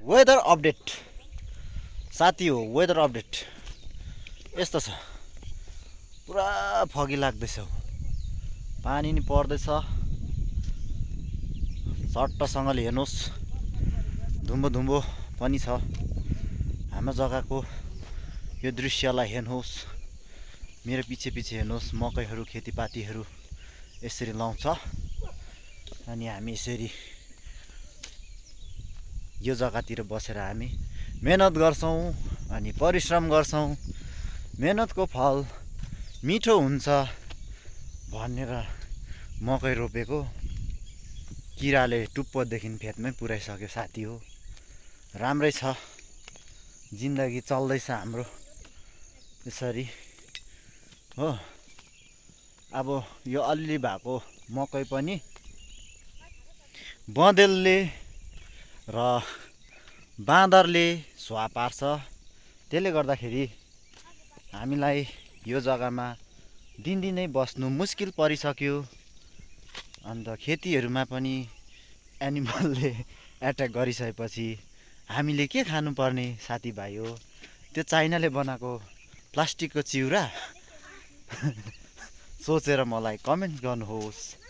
Weather update साथी हो। Weather update यस्तो छ, पुरा फगी लाग्दैछ, पानी नि पर्दैछ। चट्टसँगले हेर्नुहोस्, धुम्बो धुम्बो पनि छ। हाम्रो जग्गाको यो दृश्यलाई हेर्नुहोस्, मेरो पछि पछि हेर्नुहोस्, मकैहरू खेतीपातीहरू यसरी लाउँछ। अनि हामी यसरी यो जग्गातिर बसेर हामी मेहनत गर्छौँ अनि परिश्रम गर्छौँ। मेहनतको फल मिठो हुन्छ भनेर मकै रोपेको किराले टुप्पोदेखि फेदमै पुर्याइसक्यो साथी हो। राम्रै छ, जिन्दगी चल्दैछ हाम्रो यसरी हो। अब यो अलि भएको मकै पनि बँदेलले र बाँदरले स्वाहा पार्छ। त्यसले गर्दाखेरि हामीलाई यो जग्गामा दिनदिनै बस्नु मुस्किल परिसक्यो। अन्त खेतीहरूमा पनि एनिमलले एट्याक गरिसकेपछि हामीले के खानुपर्ने साथीभाइ हो? त्यो चाइनाले बनाएको प्लास्टिकको चिउरा सोचेर मलाई कमेन्ट गर्नुहोस्।